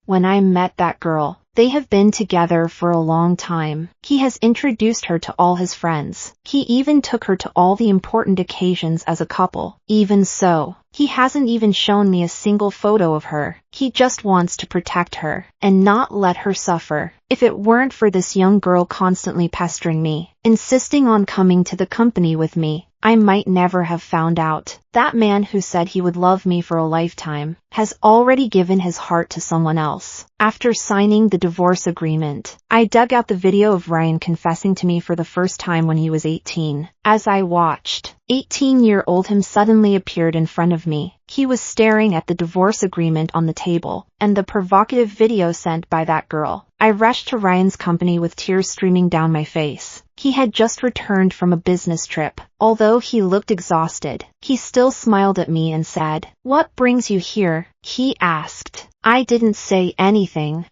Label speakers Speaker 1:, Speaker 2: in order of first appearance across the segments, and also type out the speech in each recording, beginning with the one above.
Speaker 1: when I met that girl. They have been together for a long time. He has introduced her to all his friends. He even took her to all the important occasions as a couple. Even so, he hasn't even shown me a single photo of her. He just wants to protect her and not let her suffer. If it weren't for this young girl constantly pestering me, insisting on coming to the company with me, I might never have found out. That man who said he would love me for a lifetime has already given his heart to someone else. After signing the divorce agreement, I dug out the video of Ryan confessing to me for the first time when he was 18. As I watched, 18-year-old him suddenly appeared in front of me. He was staring at the divorce agreement on the table and the provocative video sent by that girl. I rushed to Ryan's company with tears streaming down my face. He had just returned from a business trip. Although he looked exhausted, he still smiled at me and said, "What brings you here?" he asked. I didn't say anything.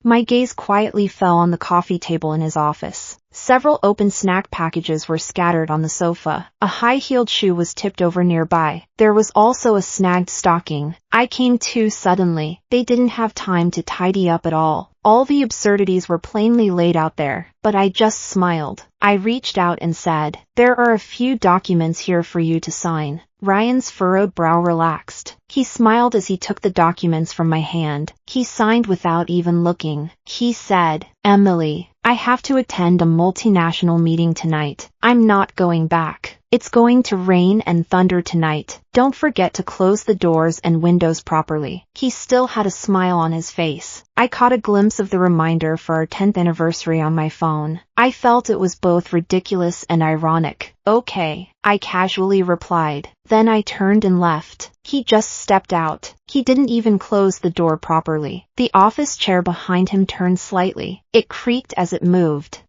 Speaker 1: My gaze quietly fell on the coffee table in his office. Several open snack packages were scattered on the sofa. A high-heeled shoe was tipped over nearby. There was also a snagged stocking. I came to suddenly. They didn't have time to tidy up at all. All the absurdities were plainly laid out there, but I just smiled. I reached out and said, "There are a few documents here for you to sign." Ryan's furrowed brow relaxed. He smiled as he took the documents from my hand. He signed without even looking. He said, "Emily, I have to attend a multinational meeting tonight. I'm not going back. It's going to rain and thunder tonight. Don't forget to close the doors and windows properly." He still had a smile on his face. I caught a glimpse of the reminder for our 10th anniversary on my phone. I felt it was both ridiculous and ironic. "Okay," I casually replied. Then I turned and left. He just stepped out. He didn't even close the door properly. The office chair behind him turned slightly. It creaked as it moved.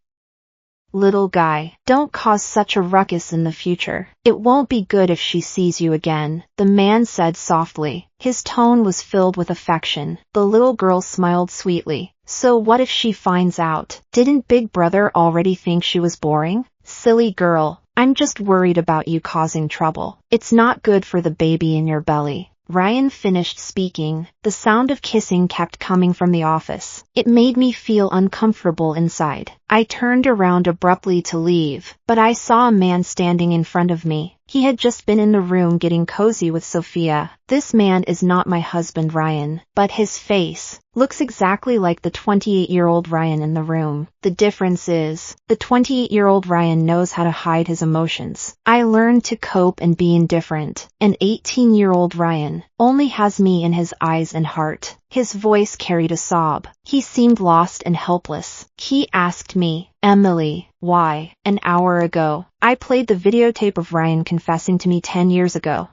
Speaker 1: "Little guy, don't cause such a ruckus in the future. It won't be good if she sees you again," the man said softly. His tone was filled with affection. The little girl smiled sweetly. "So what if she finds out? Didn't Big Brother already think she was boring?" "Silly girl, I'm just worried about you causing trouble. It's not good for the baby in your belly." Ryan finished speaking. The sound of kissing kept coming from the office. It made me feel uncomfortable inside. I turned around abruptly to leave, but I saw a man standing in front of me. He had just been in the room getting cozy with Sophia. This man is not my husband Ryan, but his face looks exactly like the 28-year-old Ryan in the room. The difference is, the 28-year-old Ryan knows how to hide his emotions. I learned to cope and be indifferent. An 18-year-old Ryan only has me in his eyes and heart. His voice carried a sob. He seemed lost and helpless. He asked me, "Emily, why?" An hour ago, I played the videotape of Ryan confessing to me 10 years ago.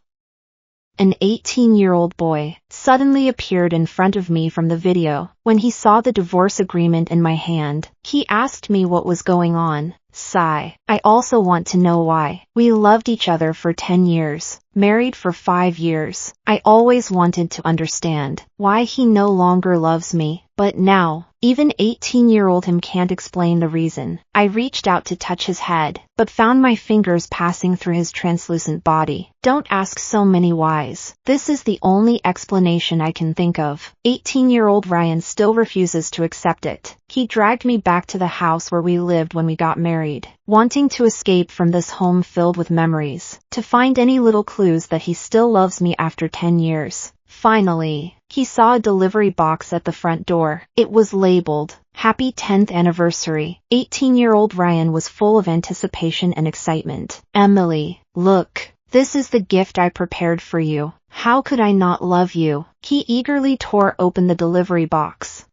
Speaker 1: An 18-year-old boy suddenly appeared in front of me from the video. When he saw the divorce agreement in my hand, he asked me what was going on. Sigh. I also want to know why. We loved each other for 10 years, married for 5 years. I always wanted to understand why he no longer loves me, but now, even 18-year-old him can't explain the reason. I reached out to touch his head, but found my fingers passing through his translucent body. Don't ask so many whys. This is the only explanation I can think of. 18-year-old Ryan still refuses to accept it. He dragged me back to the house where we lived when we got married, wanting to escape from this home filled with memories, to find any little clues that he still loves me after 10 years. Finally, he saw a delivery box at the front door. It was labeled, "Happy 10th Anniversary." 18-year-old Ryan was full of anticipation and excitement. "Emily, look, this is the gift I prepared for you. How could I not love you?" He eagerly tore open the delivery box.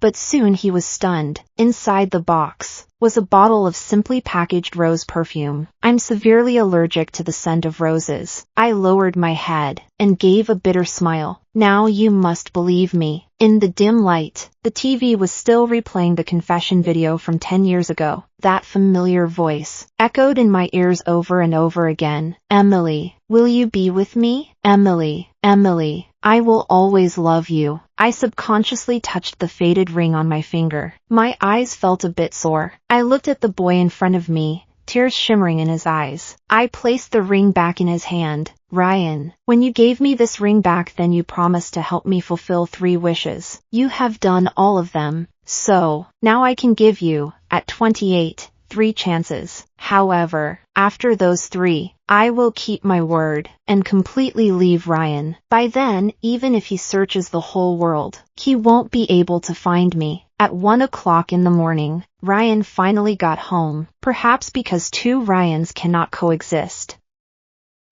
Speaker 1: But soon he was stunned. Inside the box was a bottle of simply packaged rose perfume. I'm severely allergic to the scent of roses. I lowered my head and gave a bitter smile. "Now you must believe me." In the dim light, the TV was still replaying the confession video from 10 years ago. That familiar voice echoed in my ears over and over again. "Emily, will you be with me? Emily, Emily, I will always love you." I subconsciously touched the faded ring on my finger. My eyes felt a bit sore. I looked at the boy in front of me, tears shimmering in his eyes. I placed the ring back in his hand. Ryan, when you gave me this ring back then you promised to help me fulfill 3 wishes. You have done all of them, so, now I can give you, at 28, 3 chances. However, after those 3, I will keep my word, and completely leave Ryan. By then, even if he searches the whole world, he won't be able to find me. At 1 o'clock in the morning, Ryan finally got home, perhaps because 2 Ryans cannot coexist.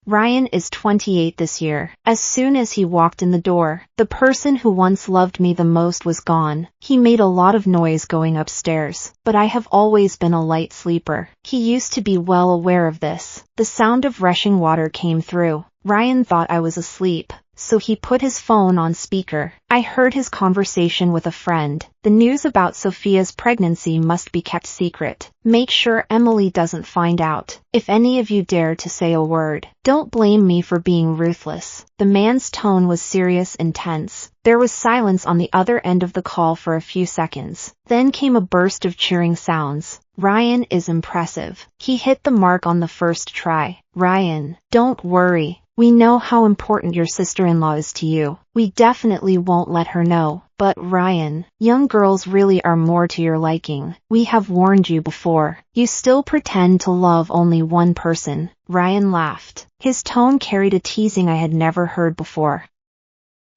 Speaker 1: Ryan is 28 this year. As soon as he walked in the door, the person who once loved me the most was gone. He made a lot of noise going upstairs, but I have always been a light sleeper. He used to be well aware of this. The sound of rushing water came through. Ryan thought I was asleep, so he put his phone on speaker. I heard his conversation with a friend. The news about Sophia's pregnancy must be kept secret. Make sure Emily doesn't find out. If any of you dare to say a word, don't blame me for being ruthless. The man's tone was serious and tense. There was silence on the other end of the call for a few seconds. Then came a burst of cheering sounds. Ryan is impressive. He hit the mark on the first try. Ryan, don't worry. We know how important your sister-in-law is to you. We definitely won't let her know. But Ryan, young girls really are more to your liking. We have warned you before. You still pretend to love only one person. Ryan laughed. His tone carried a teasing I had never heard before.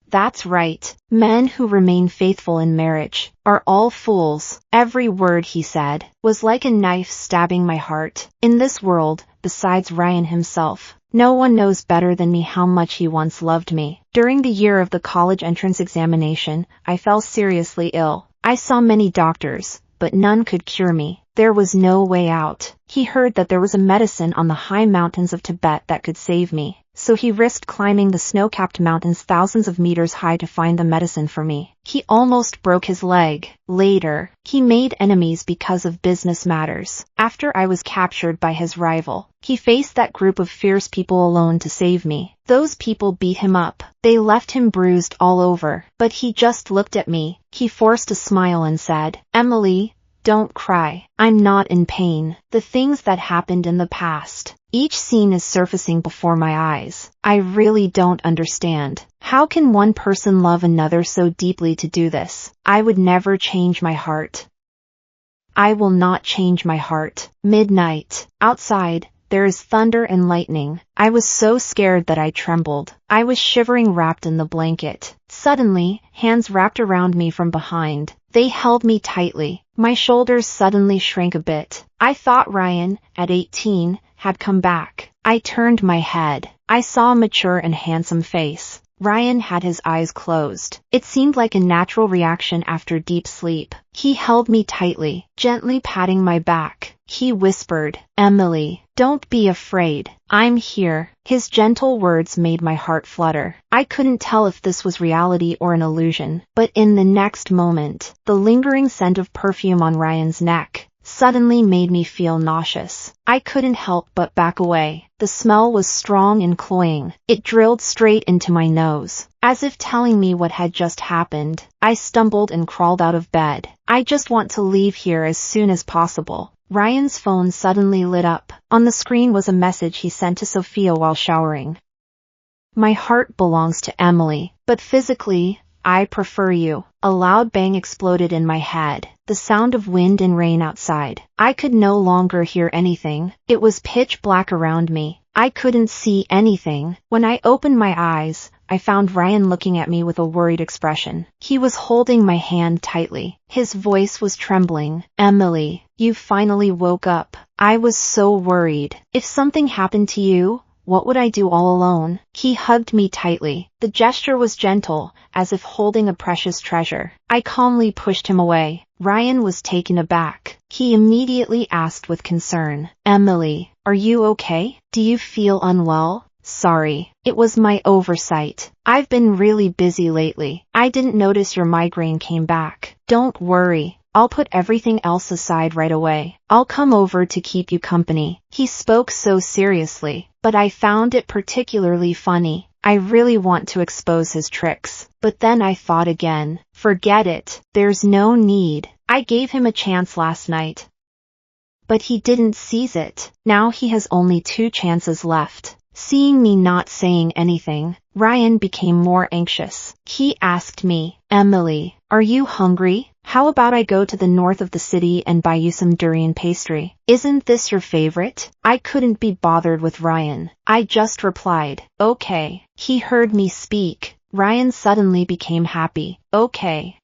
Speaker 1: That's right. Men who remain faithful in marriage are all fools. Every word he said was like a knife stabbing my heart. In this world, besides Ryan himself, no one knows better than me how much he once loved me. During the year of the college entrance examination, I fell seriously ill. I saw many doctors, but none could cure me. There was no way out. He heard that there was a medicine on the high mountains of Tibet that could save me, so he risked climbing the snow-capped mountains thousands of meters high to find the medicine for me. He almost broke his leg. Later, he made enemies because of business matters. After I was captured by his rival, he faced that group of fierce people alone to save me. Those people beat him up. They left him bruised all over, but he just looked at me. He forced a smile and said, "Emily, don't cry. I'm not in pain. The things that happened in the past. Each scene is surfacing before my eyes. I really don't understand. How can one person love another so deeply to do this? I would never change my heart. I will not change my heart." Midnight. Outside, there is thunder and lightning. I was so scared that I trembled. I was shivering wrapped in the blanket. Suddenly, hands wrapped around me from behind. They held me tightly. My shoulders suddenly shrank a bit. I thought Ryan, at 18, had come back. I turned my head. I saw a mature and handsome face. Ryan had his eyes closed. It seemed like a natural reaction after deep sleep. He held me tightly, gently patting my back. He whispered, "Emily, don't be afraid. I'm here." His gentle words made my heart flutter. I couldn't tell if this was reality or an illusion, but in the next moment, the lingering scent of perfume on Ryan's neck suddenly made me feel nauseous. I couldn't help but back away. The smell was strong and cloying. It drilled straight into my nose, as if telling me what had just happened. I stumbled and crawled out of bed. I just want to leave here as soon as possible. Ryan's phone suddenly lit up. On the screen was a message he sent to Sophia while showering. "My heart belongs to Emily, but physically, I prefer you." A loud bang exploded in my head, the sound of wind and rain outside. I could no longer hear anything. It was pitch black around me. I couldn't see anything. When I opened my eyes, I found Ryan looking at me with a worried expression. He was holding my hand tightly. His voice was trembling. "Emily, you finally woke up. I was so worried. If something happened to you, what would I do all alone?" He hugged me tightly. The gesture was gentle, as if holding a precious treasure. I calmly pushed him away. Ryan was taken aback. He immediately asked with concern, "Emily, are you okay? Do you feel unwell?" "Sorry, it was my oversight. I've been really busy lately. I didn't notice your migraine came back." "Don't worry. I'll put everything else aside right away. I'll come over to keep you company." He spoke so seriously, but I found it particularly funny. I really want to expose his tricks. But then I thought again. Forget it. There's no need. I gave him a chance last night, but he didn't seize it. Now he has only 2 chances left. Seeing me not saying anything, Ryan became more anxious. He asked me, "Emily, are you hungry? How about I go to the north of the city and buy you some durian pastry? Isn't this your favorite?" I couldn't be bothered with Ryan. I just replied, "Okay." He heard me speak. Ryan suddenly became happy. Okay,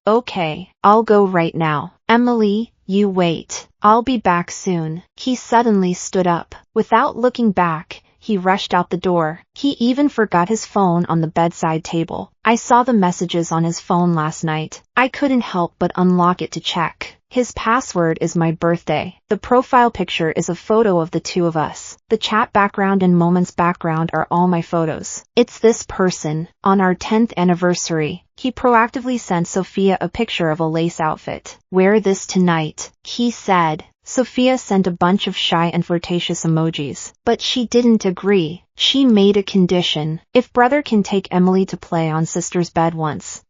Speaker 1: I'll go right now. Emily, you wait. I'll be back soon." He suddenly stood up. Without looking back, he rushed out the door. He even forgot his phone on the bedside table. I saw the messages on his phone last night. I couldn't help but unlock it to check. His password is my birthday. The profile picture is a photo of the two of us. The chat background and moments background are all my photos. It's this person. On our 10th anniversary, he proactively sent Sophia a picture of a lace outfit. "Wear this tonight," he said. Sophia sent a bunch of shy and flirtatious emojis, but she didn't agree. She made a condition. "If brother can take Emily to play on sister's bed once,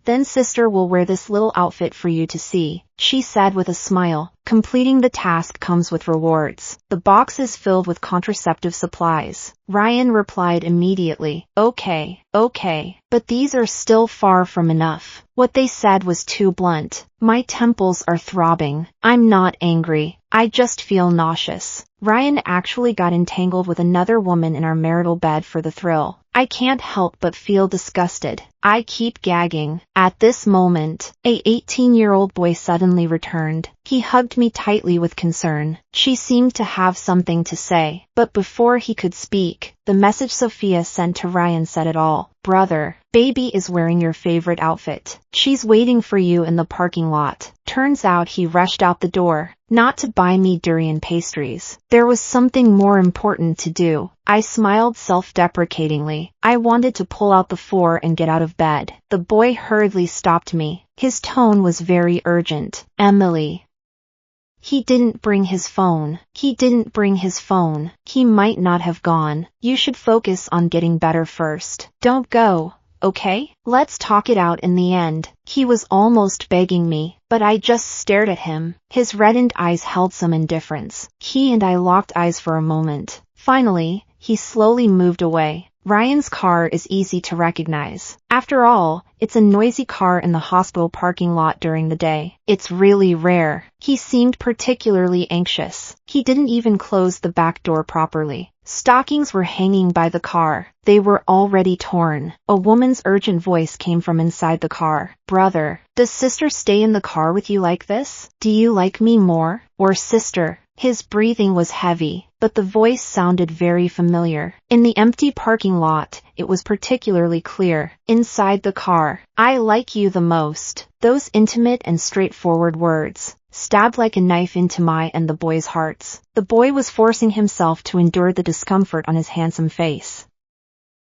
Speaker 1: then sister will wear this little outfit for you to see," she said with a smile. "Completing the task comes with rewards. The box is filled with contraceptive supplies." Ryan replied immediately, Okay, but these are still far from enough." What they said was too blunt. My temples are throbbing. I'm not angry. I just feel nauseous. Ryan actually got entangled with another woman in our marital bed for the thrill. I can't help but feel disgusted. I keep gagging. At this moment, a 18-year-old boy suddenly returned. He hugged me tightly with concern. She seemed to have something to say, but before he could speak, the message Sophia sent to Ryan said it all. "Brother, baby is wearing your favorite outfit. She's waiting for you in the parking lot." Turns out he rushed out the door, not to buy me durian pastries. There was something more important to do. I smiled self-deprecatingly. I wanted to pull out the 4 and get out of bed. The boy hurriedly stopped me. His tone was very urgent. "Emily." He didn't bring his phone. He might not have gone. You should focus on getting better first. Don't go, okay? Let's talk it out in the end. He was almost begging me, but I just stared at him. His reddened eyes held some indifference. He and I locked eyes for a moment. Finally, he slowly moved away. Ryan's car is easy to recognize. After all, it's a noisy car in the hospital parking lot during the day. It's really rare. He seemed particularly anxious. He didn't even close the back door properly. Stockings were hanging by the car. They were already torn. A woman's urgent voice came from inside the car. "Brother, does sister stay in the car with you like this? Do you like me more, or sister?" His breathing was heavy, but the voice sounded very familiar. In the empty parking lot, it was particularly clear. Inside the car, "I like you the most." Those intimate and straightforward words stabbed like a knife into my and the boy's hearts. The boy was forcing himself to endure the discomfort on his handsome face.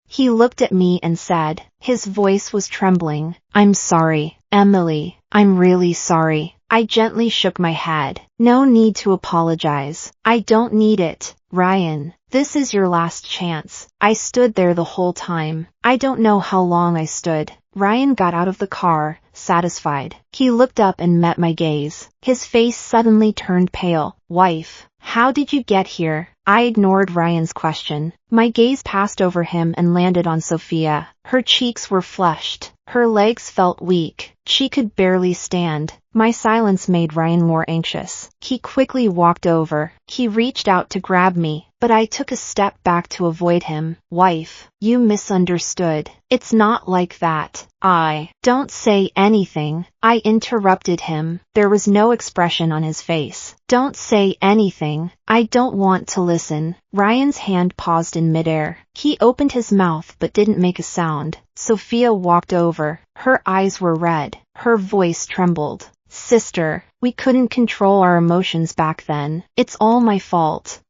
Speaker 1: He looked at me and said, his voice was trembling, "I'm sorry, Emily. I'm really sorry." I gently shook my head. "No need to apologize. I don't need it, Ryan. This is your last chance." I stood there the whole time. I don't know how long I stood. Ryan got out of the car, satisfied. He looked up and met my gaze. His face suddenly turned pale. "Wife, how did you get here?" I ignored Ryan's question. My gaze passed over him and landed on Sophia. Her cheeks were flushed. Her legs felt weak. She could barely stand. My silence made Ryan more anxious. He quickly walked over. He reached out to grab me, but I took a step back to avoid him. "Wife, you misunderstood. It's not like that." Don't say anything," I interrupted him. There was no expression on his face. "Don't say anything. I don't want to listen." Ryan's hand paused in midair. He opened his mouth but didn't make a sound. Sophia walked over. Her eyes were red. Her voice trembled. "Sister, we couldn't control our emotions back then. It's all my fault.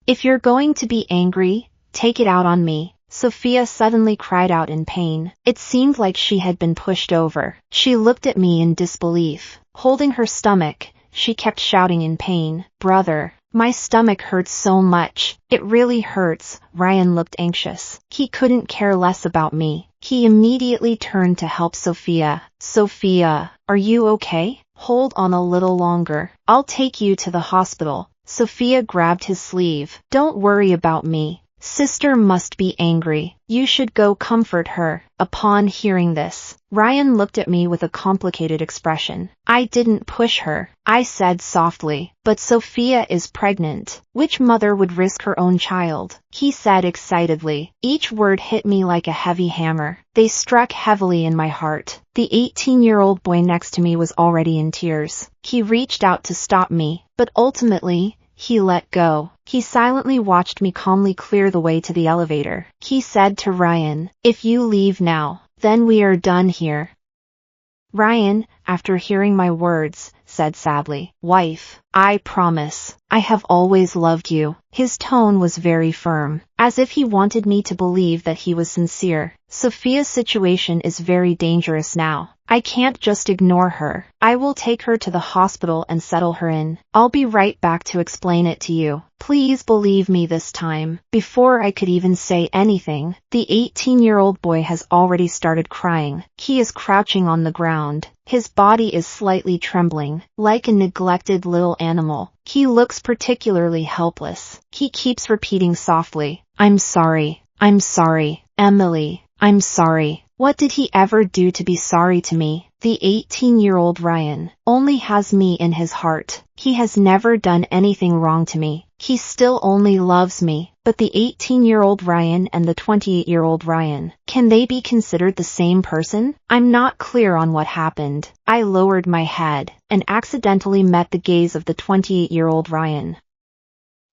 Speaker 1: If you're going to be angry, take it out on me." Sophia suddenly cried out in pain. It seemed like she had been pushed over. She looked at me in disbelief. Holding her stomach, she kept shouting in pain, "Brother, my stomach hurts so much. It really hurts." Ryan looked anxious. He couldn't care less about me. He immediately turned to help Sophia. "Sophia, are you okay? Hold on a little longer. I'll take you to the hospital." Sophia grabbed his sleeve. "Don't worry about me. Sister must be angry. You should go comfort her. Upon hearing this, Ryan looked at me with a complicated expression. I didn't push her. I said softly, but Sophia is pregnant. Which mother would risk her own child? He said excitedly. Each word hit me like a heavy hammer. They struck heavily in my heart. The 18-year-old boy next to me was already in tears. He reached out to stop me, but ultimately, he let go. He silently watched me calmly clear the way to the elevator. He said to Ryan, "If you leave now, then we are done here." Ryan, after hearing my words, said sadly, "Wife, I promise, I have always loved you." His tone was very firm, as if he wanted me to believe that he was sincere. Sophia's situation is very dangerous now. I can't just ignore her. I will take her to the hospital and settle her in. I'll be right back to explain it to you. Please believe me this time." Before I could even say anything, the 18-year-old boy has already started crying. He is crouching on the ground. His body is slightly trembling, like a neglected little animal. He looks particularly helpless. He keeps repeating softly, "I'm sorry, Emily, I'm sorry." What did he ever do to be sorry to me? The 18-year-old Ryan only has me in his heart. He has never done anything wrong to me. He still only loves me. But the 18-year-old Ryan and the 28-year-old Ryan, can they be considered the same person? I'm not clear on what happened. I lowered my head and accidentally met the gaze of the 28-year-old Ryan.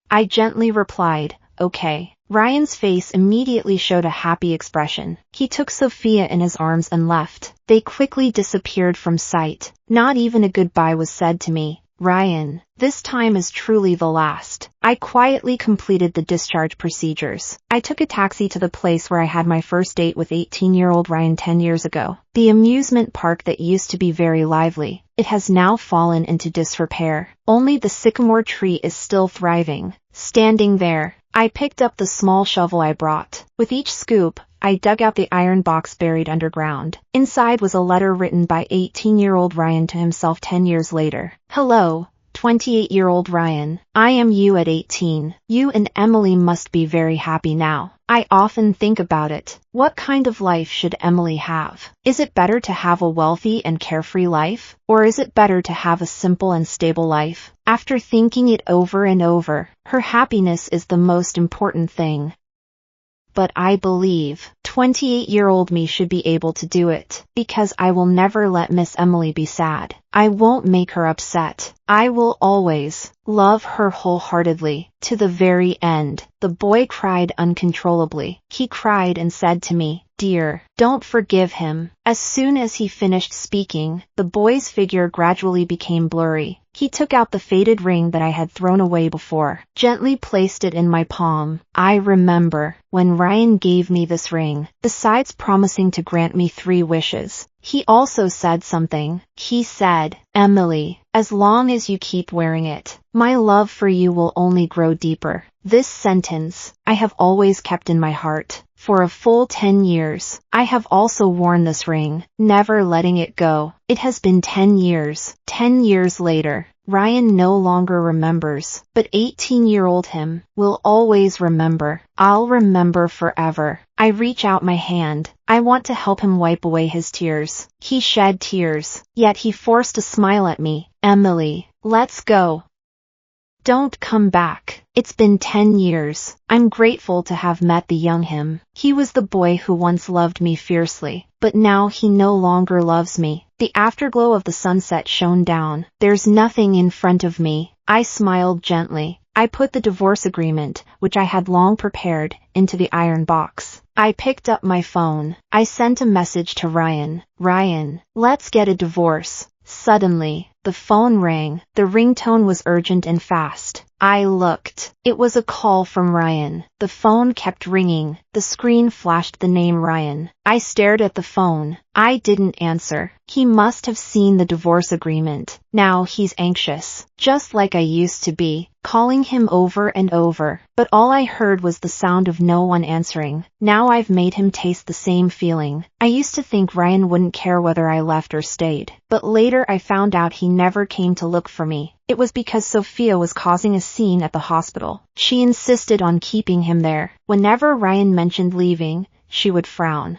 Speaker 1: I gently replied, "Okay." Ryan's face immediately showed a happy expression. He took Sophia in his arms and left. They quickly disappeared from sight. Not even a goodbye was said to me. "Ryan, this time is truly the last." I quietly completed the discharge procedures. I took a taxi to the place where I had my first date with 18-year-old Ryan 10 years ago. The amusement park that used to be very lively. It has now fallen into disrepair. Only the sycamore tree is still thriving. Standing there, I picked up the small shovel I brought. With each scoop, I dug out the iron box buried underground. Inside was a letter written by 18-year-old Ryan to himself 10 years later. "Hello, 28-year-old Ryan. I am you at 18. You and Emily must be very happy now. I often think about it. What kind of life should Emily have? Is it better to have a wealthy and carefree life? Or is it better to have a simple and stable life? After thinking it over and over, her happiness is the most important thing. But I believe 28-year-old me should be able to do it, because I will never let Miss Emily be sad. I won't make her upset. I will always love her wholeheartedly, to the very end." The boy cried uncontrollably. He cried and said to me, "Dear, don't forgive him." As soon as he finished speaking, the boy's figure gradually became blurry. He took out the faded ring that I had thrown away before, gently placed it in my palm. I remember when Ryan gave me this ring, besides promising to grant me 3 wishes, he also said something. He said, "Emily, as long as you keep wearing it, my love for you will only grow deeper." This sentence, I have always kept in my heart. For a full 10 years, I have also worn this ring, never letting it go. It has been 10 years. 10 years later, Ryan no longer remembers, but 18-year-old him will always remember. I'll remember forever. I reach out my hand. I want to help him wipe away his tears. He shed tears, yet he forced a smile at me. "Emily, let's go. Don't come back. It's been 10 years. I'm grateful to have met the young him. He was the boy who once loved me fiercely, but now he no longer loves me." The afterglow of the sunset shone down. There's nothing in front of me. I smiled gently. I put the divorce agreement, which I had long prepared, into the iron box. I picked up my phone. I sent a message to Ryan. "Ryan, let's get a divorce." Suddenly, the phone rang. The ringtone was urgent and fast. I looked. It was a call from Ryan. The phone kept ringing. The screen flashed the name Ryan. I stared at the phone. I didn't answer. He must have seen the divorce agreement. Now he's anxious, just like I used to be, calling him over and over. But all I heard was the sound of no one answering. Now I've made him taste the same feeling. I used to think Ryan wouldn't care whether I left or stayed, but later I found out he never came to look for me. It was because Sophia was causing a scene at the hospital. She insisted on keeping him there. Whenever Ryan mentioned leaving, she would frown.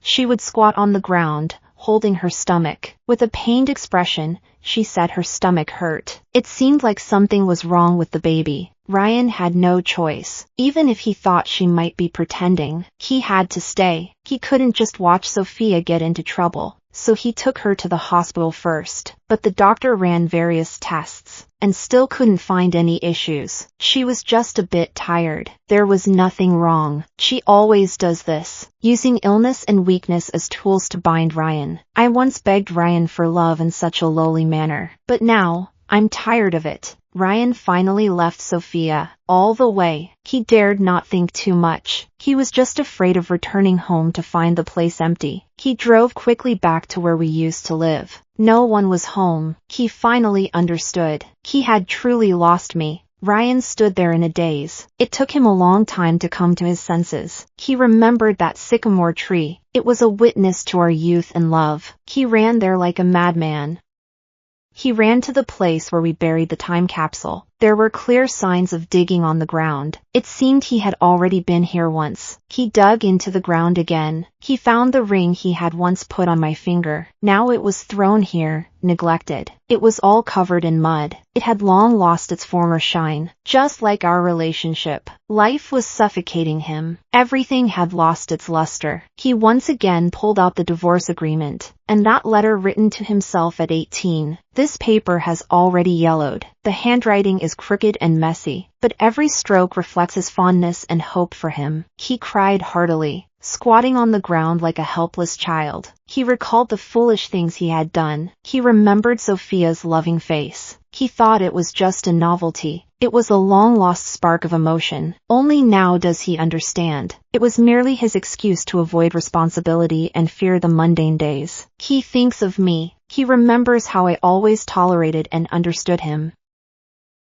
Speaker 1: She would squat on the ground, holding her stomach. With a pained expression, she said her stomach hurt. It seemed like something was wrong with the baby. Ryan had no choice. Even if he thought she might be pretending, he had to stay. He couldn't just watch Sophia get into trouble. So he took her to the hospital first. But the doctor ran various tests, and still couldn't find any issues. She was just a bit tired. There was nothing wrong. She always does this, using illness and weakness as tools to bind Ryan. I once begged Ryan for love in such a lowly manner. But now, I'm tired of it. Ryan finally left Sophia, all the way. He dared not think too much. He was just afraid of returning home to find the place empty. He drove quickly back to where we used to live. No one was home. He finally understood. He had truly lost me. Ryan stood there in a daze. It took him a long time to come to his senses. He remembered that sycamore tree. It was a witness to our youth and love. He ran there like a madman. He ran to the place where we buried the time capsule. There were clear signs of digging on the ground. It seemed he had already been here once. He dug into the ground again. He found the ring he had once put on my finger. Now it was thrown here, neglected. It was all covered in mud. It had long lost its former shine. Just like our relationship, life was suffocating him. Everything had lost its luster. He once again pulled out the divorce agreement, and that letter written to himself at 18. This paper has already yellowed. The handwriting is crooked and messy, but every stroke reflects his fondness and hope for him. He cried heartily, squatting on the ground like a helpless child. He recalled the foolish things he had done. He remembered Sophia's loving face. He thought it was just a novelty. It was a long-lost spark of emotion. Only now does he understand. It was merely his excuse to avoid responsibility and fear the mundane days. He thinks of me. He remembers how I always tolerated and understood him.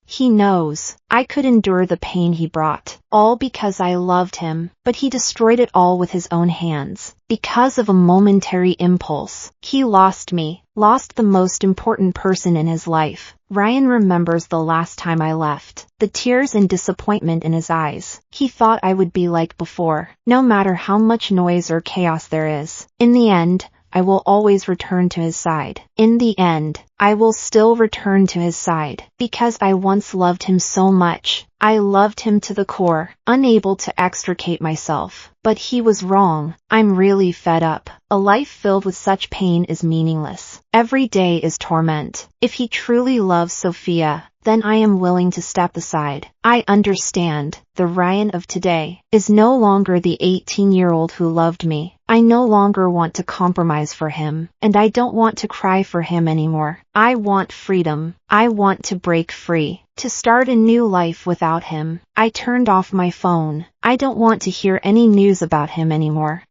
Speaker 1: He knows I could endure the pain he brought, all because I loved him, but he destroyed it all with his own hands. Because of a momentary impulse, he lost me, lost the most important person in his life. Ryan remembers the last time I left, the tears and disappointment in his eyes. He thought I would be like before, no matter how much noise or chaos there is. In the end, I will always return to his side. In the end, I will still return to his side, because I once loved him so much. I loved him to the core, unable to extricate myself. But he was wrong. I'm really fed up. A life filled with such pain is meaningless. Every day is torment. If he truly loves Sophia, then I am willing to step aside. I understand. The Ryan of today is no longer the 18-year-old who loved me. I no longer want to compromise for him, and I don't want to cry for him anymore. I want freedom. I want to break free, to start a new life without him. I turned off my phone. I don't want to hear any news about him anymore.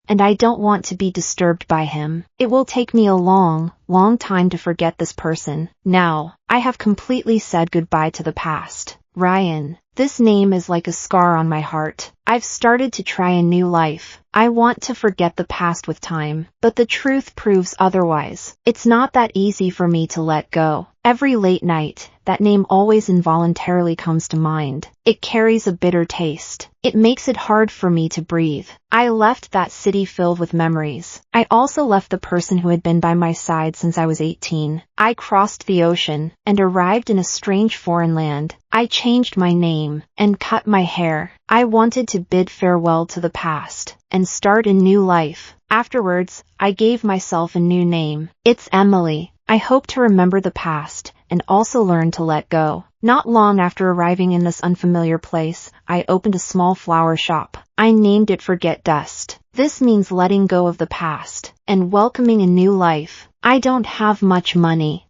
Speaker 1: And I don't want to be disturbed by him. It will take me a long, long time to forget this person. Now, I have completely said goodbye to the past. Ryan, this name is like a scar on my heart. I've started to try a new life. I want to forget the past with time, but the truth proves otherwise. It's not that easy for me to let go. Every late night, that name always involuntarily comes to mind. It carries a bitter taste. It makes it hard for me to breathe. I left that city filled with memories. I also left the person who had been by my side since I was 18. I crossed the ocean and arrived in a strange foreign land. I changed my name and cut my hair. I wanted to bid farewell to the past and start a new life. Afterwards, I gave myself a new name. It's Emily. I hope to remember the past and also learn to let go. Not long after arriving in this unfamiliar place, I opened a small flower shop. I named it Forget Dust. This means letting go of the past and welcoming a new life. I don't have much money,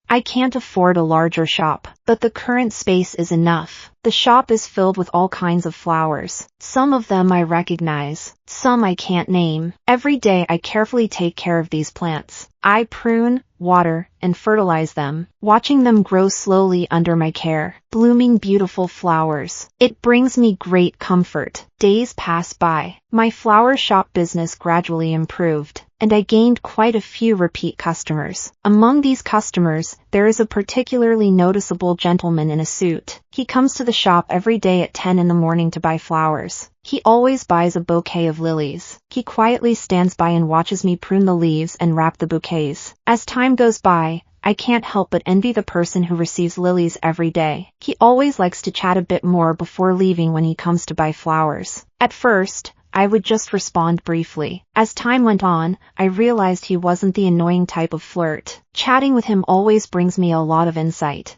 Speaker 1: I can't afford a larger shop, but the current space is enough. The shop is filled with all kinds of flowers. Some of them I recognize, some I can't name. Every day I carefully take care of these plants. I prune, water, and fertilize them, watching them grow slowly under my care, blooming beautiful flowers. It brings me great comfort. Days pass by. My flower shop business gradually improved, and I gained quite a few repeat customers. Among these customers, there is a particularly noticeable gentleman in a suit. He comes to the shop every day at 10 in the morning to buy flowers. He always buys a bouquet of lilies. He quietly stands by and watches me prune the leaves and wrap the bouquets. As time goes by, I can't help but envy the person who receives lilies every day. He always likes to chat a bit more before leaving when he comes to buy flowers. At first, I would just respond briefly. As time went on, I realized he wasn't the annoying type of flirt. Chatting with him always brings me a lot of insight.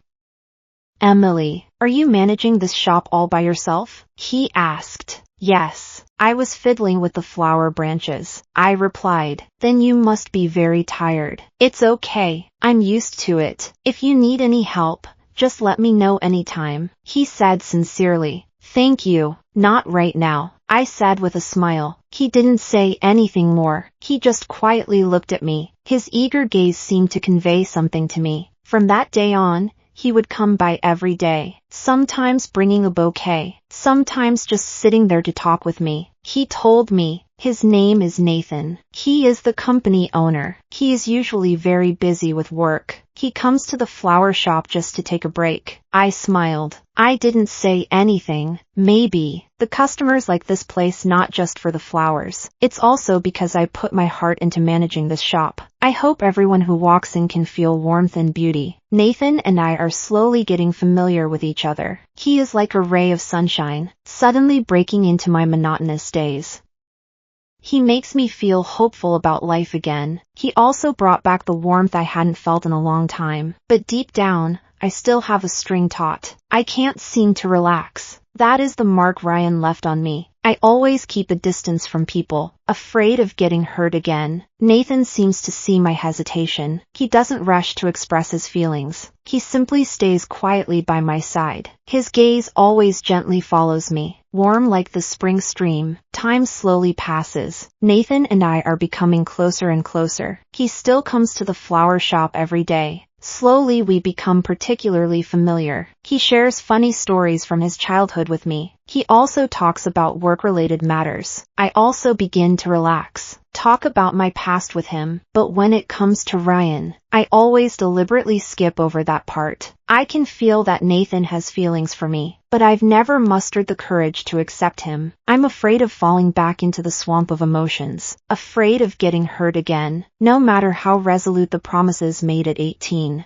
Speaker 1: "Emily, are you managing this shop all by yourself?" he asked. "Yes." I was fiddling with the flower branches. I replied. "Then you must be very tired." "It's okay. I'm used to it. If you need any help, just let me know anytime," he said sincerely. "Thank you. Not right now," I said with a smile. He didn't say anything more. He just quietly looked at me. His eager gaze seemed to convey something to me. From that day on, he would come by every day, sometimes bringing a bouquet, sometimes just sitting there to talk with me. He told me, his name is Nathan. He is the company owner. He is usually very busy with work. He comes to the flower shop just to take a break. I smiled. I didn't say anything. Maybe the customers like this place not just for the flowers. It's also because I put my heart into managing this shop. I hope everyone who walks in can feel warmth and beauty. Nathan and I are slowly getting familiar with each other. He is like a ray of sunshine, suddenly breaking into my monotonous days. He makes me feel hopeful about life again. He also brought back the warmth I hadn't felt in a long time. But deep down, I still have a string taut. I can't seem to relax. That is the mark Ryan left on me. I always keep a distance from people, afraid of getting hurt again. Nathan seems to see my hesitation. He doesn't rush to express his feelings. He simply stays quietly by my side. His gaze always gently follows me, warm like the spring stream. Time slowly passes. Nathan and I are becoming closer and closer. He still comes to the flower shop every day. Slowly we become particularly familiar. He shares funny stories from his childhood with me. He also talks about work-related matters. I also begin to relax, talk about my past with him. But when it comes to Ryan, I always deliberately skip over that part. I can feel that Nathan has feelings for me, but I've never mustered the courage to accept him. I'm afraid of falling back into the swamp of emotions, afraid of getting hurt again, no matter how resolute the promises made at 18.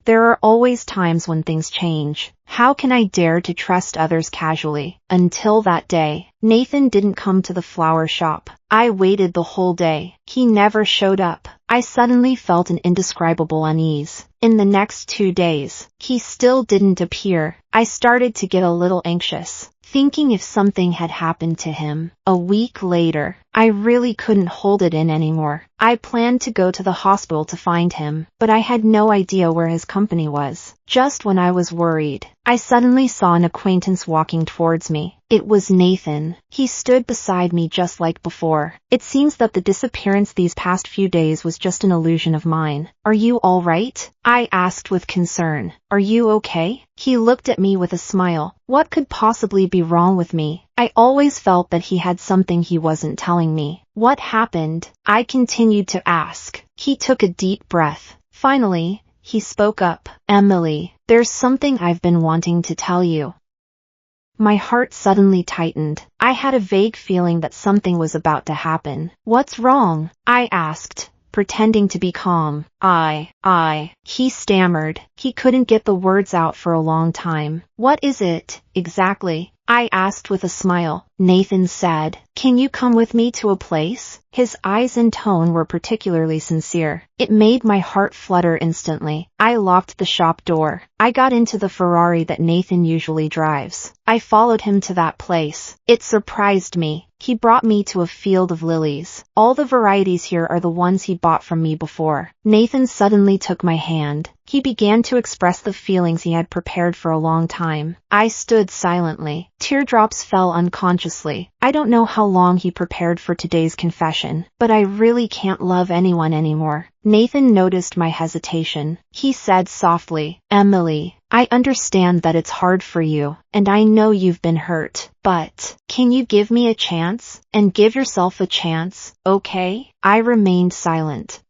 Speaker 1: There are always times when things change. How can I dare to trust others casually? Until that day, Nathan didn't come to the flower shop. I waited the whole day. He never showed up. I suddenly felt an indescribable unease. In the next 2 days, he still didn't appear. I started to get a little anxious, thinking if something had happened to him. A week later, I really couldn't hold it in anymore. I planned to go to the hospital to find him, but I had no idea where his company was. Just when I was worried, I suddenly saw an acquaintance walking towards me. It was Nathan. He stood beside me just like before. It seems that the disappearance these past few days was just an illusion of mine. "Are you all right?" I asked with concern. "Are you okay?" He looked at me with a smile. What could possibly be wrong with me? I always felt that he had something he wasn't telling me. What happened? I continued to ask. He took a deep breath. Finally, he spoke up. "Emily, there's something I've been wanting to tell you." My heart suddenly tightened. I had a vague feeling that something was about to happen. "What's wrong?" I asked, pretending to be calm. He stammered. He couldn't get the words out for a long time. "What is it, exactly?" I asked with a smile. Nathan said, "Can you come with me to a place?" His eyes and tone were particularly sincere. It made my heart flutter instantly. I locked the shop door. I got into the Ferrari that Nathan usually drives. I followed him to that place. It surprised me. He brought me to a field of lilies. All the varieties here are the ones he bought from me before. Nathan suddenly took my hand. He began to express the feelings he had prepared for a long time. I stood silently. Teardrops fell unconsciously. I don't know how long he prepared for today's confession, but I really can't love anyone anymore. Nathan noticed my hesitation. He said softly, "Emily, I understand that it's hard for you, and I know you've been hurt, but can you give me a chance? And give yourself a chance, okay?" I remained silent.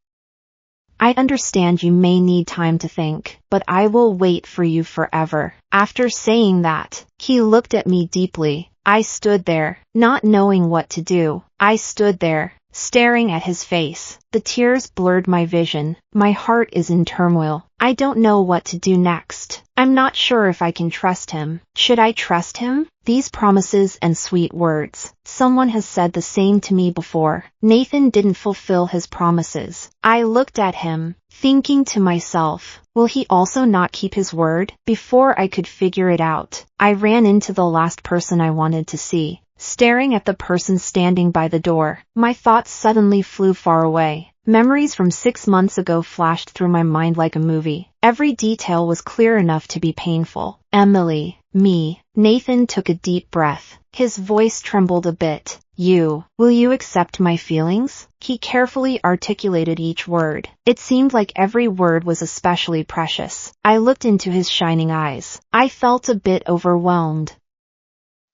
Speaker 1: "I understand you may need time to think, but I will wait for you forever." After saying that, he looked at me deeply. I stood there, not knowing what to do. I stood there, staring at his face. The tears blurred my vision. My heart is in turmoil. I don't know what to do next. I'm not sure if I can trust him. Should I trust him? These promises and sweet words. Someone has said the same to me before. Nathan didn't fulfill his promises. I looked at him, thinking to myself, will he also not keep his word? Before I could figure it out, I ran into the last person I wanted to see. Staring at the person standing by the door, my thoughts suddenly flew far away. Memories from 6 months ago flashed through my mind like a movie. Every detail was clear enough to be painful. "Emily, me." Nathan took a deep breath. His voice trembled a bit. Will you accept my feelings?" He carefully articulated each word. It seemed like every word was especially precious. I looked into his shining eyes. I felt a bit overwhelmed.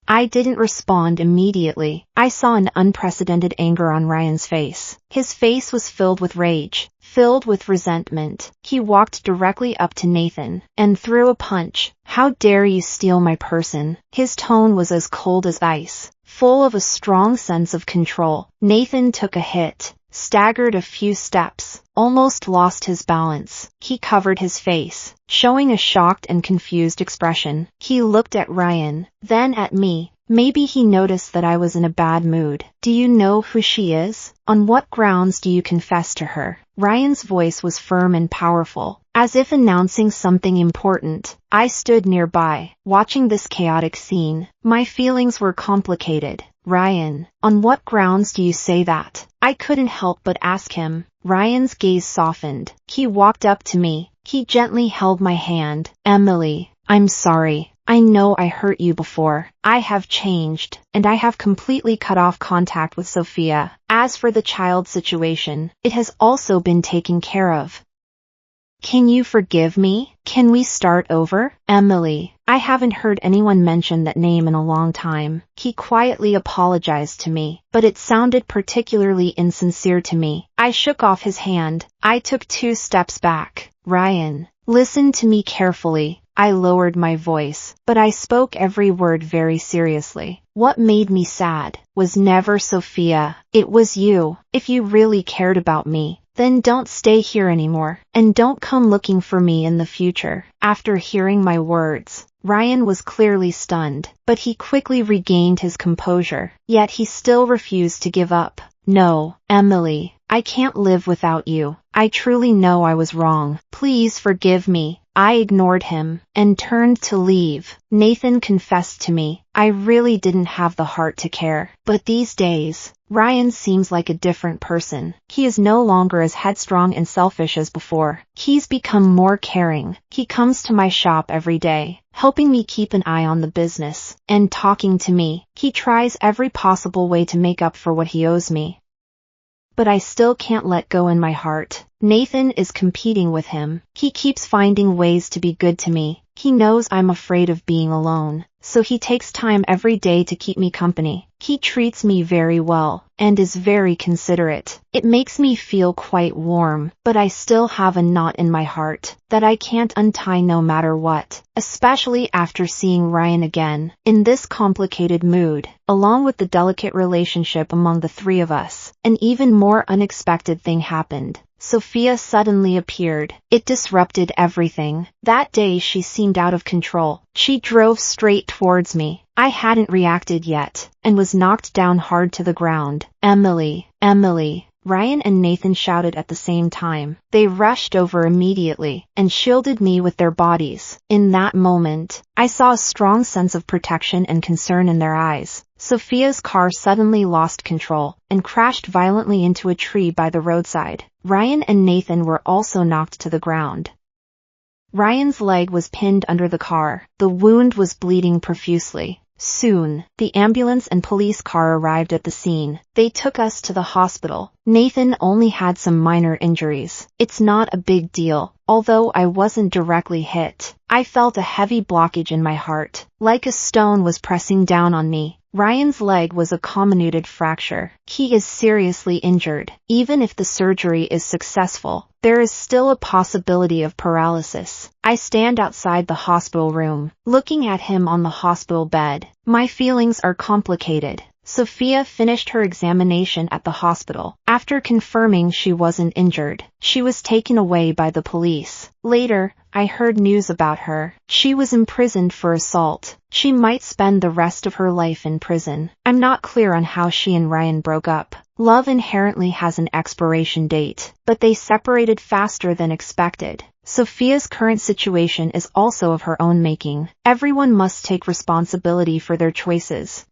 Speaker 1: I didn't respond immediately. I saw an unprecedented anger on Ryan's face. His face was filled with rage, filled with resentment. He walked directly up to Nathan and threw a punch. "How dare you steal my person?" His tone was as cold as ice, full of a strong sense of control. Nathan took a hit, staggered a few steps, almost lost his balance. He covered his face, showing a shocked and confused expression. He looked at Ryan, then at me. Maybe he noticed that I was in a bad mood. "Do you know who she is? On what grounds do you confess to her?" Ryan's voice was firm and powerful, as if announcing something important. I stood nearby, watching this chaotic scene. My feelings were complicated. "Ryan, on what grounds do you say that?" I couldn't help but ask him. Ryan's gaze softened. He walked up to me. He gently held my hand. "Emily, I'm sorry. I know I hurt you before. I have changed, and I have completely cut off contact with Sophia. As for the child situation, it has also been taken care of. Can you forgive me? Can we start over?" "Emily, I haven't heard anyone mention that name in a long time." He quietly apologized to me, but it sounded particularly insincere to me. I shook off his hand. I took 2 steps back. "Ryan, listen to me carefully." I lowered my voice, but I spoke every word very seriously. "What made me sad was never Sophia. It was you. If you really cared about me, then don't stay here anymore, and don't come looking for me in the future." After hearing my words, Ryan was clearly stunned, but he quickly regained his composure. Yet he still refused to give up. "No, Emily, I can't live without you. I truly know I was wrong. Please forgive me." I ignored him and turned to leave. Nathan confessed to me. I really didn't have the heart to care. But these days, Ryan seems like a different person. He is no longer as headstrong and selfish as before. He's become more caring. He comes to my shop every day, helping me keep an eye on the business, and talking to me. He tries every possible way to make up for what he owes me. But I still can't let go in my heart. Nathan is competing with him. He keeps finding ways to be good to me. He knows I'm afraid of being alone, so he takes time every day to keep me company. He treats me very well, and is very considerate. It makes me feel quite warm, but I still have a knot in my heart that I can't untie no matter what, especially after seeing Ryan again. In this complicated mood, along with the delicate relationship among the 3 of us, an even more unexpected thing happened. Sophia suddenly appeared. It disrupted everything. That day she seemed out of control. She drove straight towards me. I hadn't reacted yet, and was knocked down hard to the ground. Emily, Ryan and Nathan shouted at the same time. They rushed over immediately and shielded me with their bodies. In that moment, I saw a strong sense of protection and concern in their eyes. Sophia's car suddenly lost control and crashed violently into a tree by the roadside. Ryan and Nathan were also knocked to the ground. Ryan's leg was pinned under the car. The wound was bleeding profusely. Soon, the ambulance and police car arrived at the scene. They took us to the hospital. Nathan only had some minor injuries. It's not a big deal, although I wasn't directly hit. I felt a heavy blockage in my heart, like a stone was pressing down on me. Ryan's leg was a comminuted fracture. He is seriously injured. Even if the surgery is successful, there is still a possibility of paralysis. I stand outside the hospital room, looking at him on the hospital bed. My feelings are complicated. Sophia finished her examination at the hospital. After confirming she wasn't injured, she was taken away by the police. Later, I heard news about her. She was imprisoned for assault. She might spend the rest of her life in prison. I'm not clear on how she and Ryan broke up. Love inherently has an expiration date, but they separated faster than expected. Sophia's current situation is also of her own making. Everyone must take responsibility for their choices.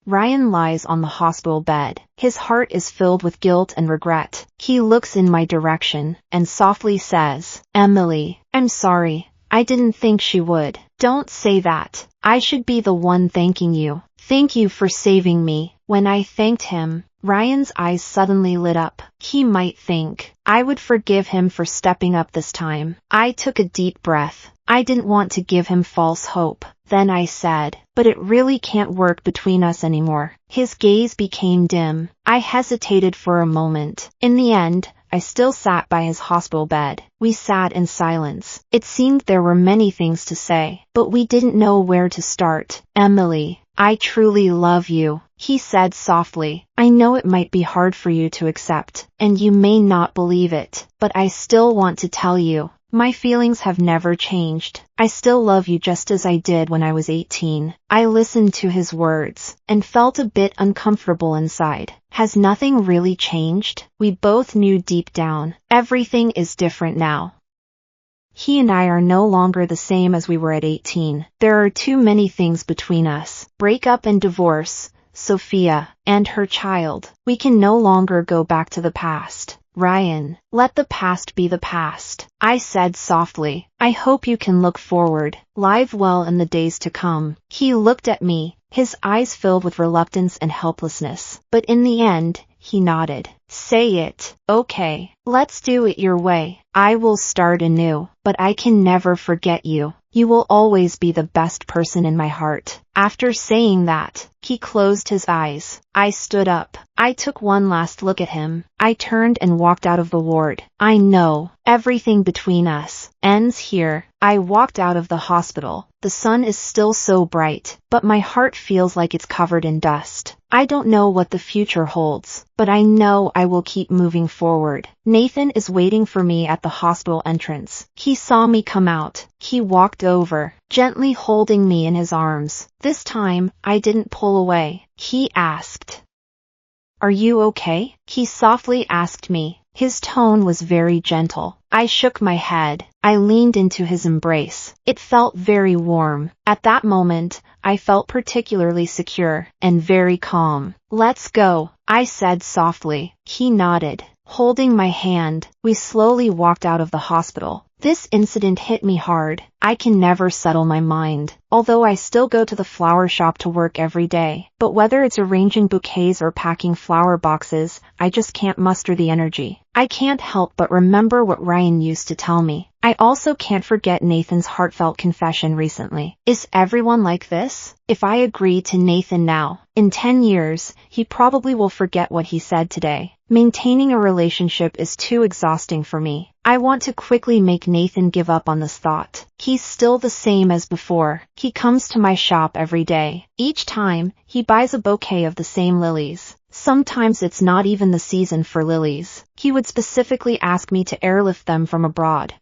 Speaker 1: Ryan lies on the hospital bed. His heart is filled with guilt and regret. He looks in my direction and softly says, "Emily, I'm sorry. I didn't think she would." "Don't say that. I should be the one thanking you. Thank you for saving me." When I thanked him, Ryan's eyes suddenly lit up. He might think I would forgive him for stepping up this time. I took a deep breath. I didn't want to give him false hope. Then I said, "But it really can't work between us anymore." His gaze became dim. I hesitated for a moment. In the end, I still sat by his hospital bed. We sat in silence. It seemed there were many things to say, but we didn't know where to start. "Emily, I truly love you," he said softly. "I know it might be hard for you to accept, and you may not believe it, but I still want to tell you. My feelings have never changed. I still love you just as I did when I was 18. I listened to his words and felt a bit uncomfortable inside. Has nothing really changed? We both knew deep down, everything is different now. He and I are no longer the same as we were at 18. There are too many things between us. Breakup and divorce, Sophia, and her child. We can no longer go back to the past. Ryan, let the past be the past," I said softly. "I hope you can look forward, live well in the days to come." He looked at me, his eyes filled with reluctance and helplessness. But in the end, he nodded. "Say it. Okay, let's do it your way. I will start anew, but I can never forget you. You will always be the best person in my heart." After saying that, he closed his eyes. I stood up. I took one last look at him. I turned and walked out of the ward. I know, everything between us ends here. I walked out of the hospital. The sun is still so bright, but my heart feels like it's covered in dust. I don't know what the future holds, but I know I will keep moving forward. Nathan is waiting for me at the hospital entrance. He saw me come out. He walked over, gently holding me in his arms. This time, I didn't pull away. He asked, "Are you okay?" He softly asked me. His tone was very gentle. I shook my head. I leaned into his embrace. It felt very warm. At that moment, I felt particularly secure and very calm. "Let's go," I said softly. He nodded. Holding my hand, we slowly walked out of the hospital. This incident hit me hard. I can never settle my mind, although I still go to the flower shop to work every day. But whether it's arranging bouquets or packing flower boxes, I just can't muster the energy. I can't help but remember what Ryan used to tell me. I also can't forget Nathan's heartfelt confession recently. Is everyone like this? If I agree to Nathan now, in 10 years, he probably will forget what he said today. Maintaining a relationship is too exhausting for me. I want to quickly make Nathan give up on this thought. He's still the same as before. He comes to my shop every day. Each time, he buys a bouquet of the same lilies. Sometimes it's not even the season for lilies. He would specifically ask me to airlift them from abroad.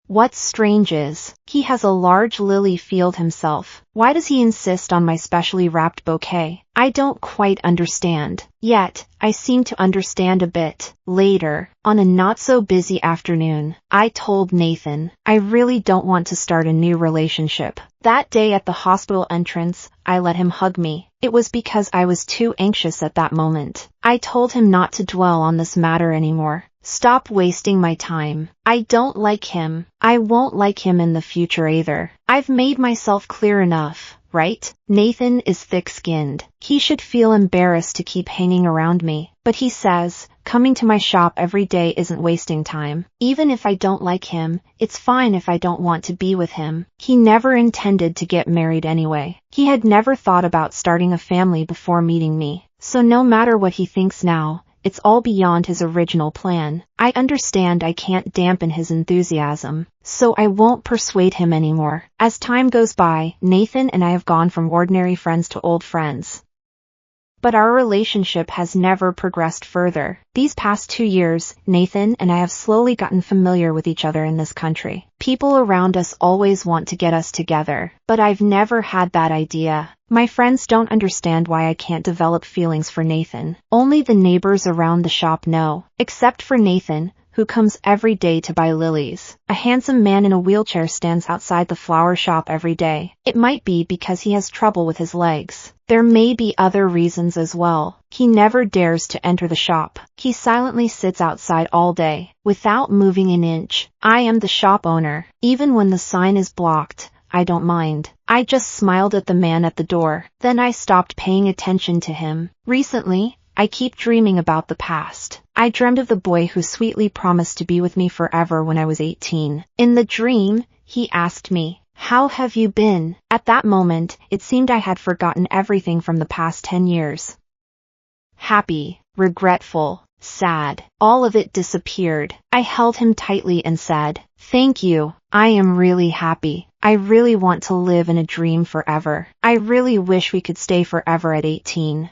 Speaker 1: What's strange is, he has a large lily field himself. Why does he insist on my specially wrapped bouquet? I don't quite understand. Yet, I seem to understand a bit. Later, on a not-so-busy afternoon, I told Nathan, I really don't want to start a new relationship. That day at the hospital entrance, I let him hug me. It was because I was too anxious at that moment. I told him not to dwell on this matter anymore. Stop wasting my time. I don't like him. I won't like him in the future either. I've made myself clear enough, right? Nathan is thick-skinned. He should feel embarrassed to keep hanging around me. But he says, coming to my shop every day isn't wasting time. Even if I don't like him, it's fine if I don't want to be with him. He never intended to get married anyway. He had never thought about starting a family before meeting me. So no matter what he thinks now, it's all beyond his original plan. I understand I can't dampen his enthusiasm, so I won't persuade him anymore. As time goes by, Nathan and I have gone from ordinary friends to old friends. But our relationship has never progressed further. These past 2 years, Nathan and I have slowly gotten familiar with each other in this country. People around us always want to get us together, but I've never had that idea. My friends don't understand why I can't develop feelings for Nathan. Only the neighbors around the shop know, except for Nathan, who comes every day to buy lilies. A handsome man in a wheelchair stands outside the flower shop every day. It might be because he has trouble with his legs. There may be other reasons as well. He never dares to enter the shop. He silently sits outside all day, without moving an inch. I am the shop owner. Even when the sign is blocked, I don't mind. I just smiled at the man at the door. Then I stopped paying attention to him. Recently, I keep dreaming about the past. I dreamed of the boy who sweetly promised to be with me forever when I was 18. In the dream, he asked me, "How have you been?" At that moment, it seemed I had forgotten everything from the past 10 years. Happy, regretful, sad, all of it disappeared. I held him tightly and said, "Thank you. I am really happy. I really want to live in a dream forever. I really wish we could stay forever at 18.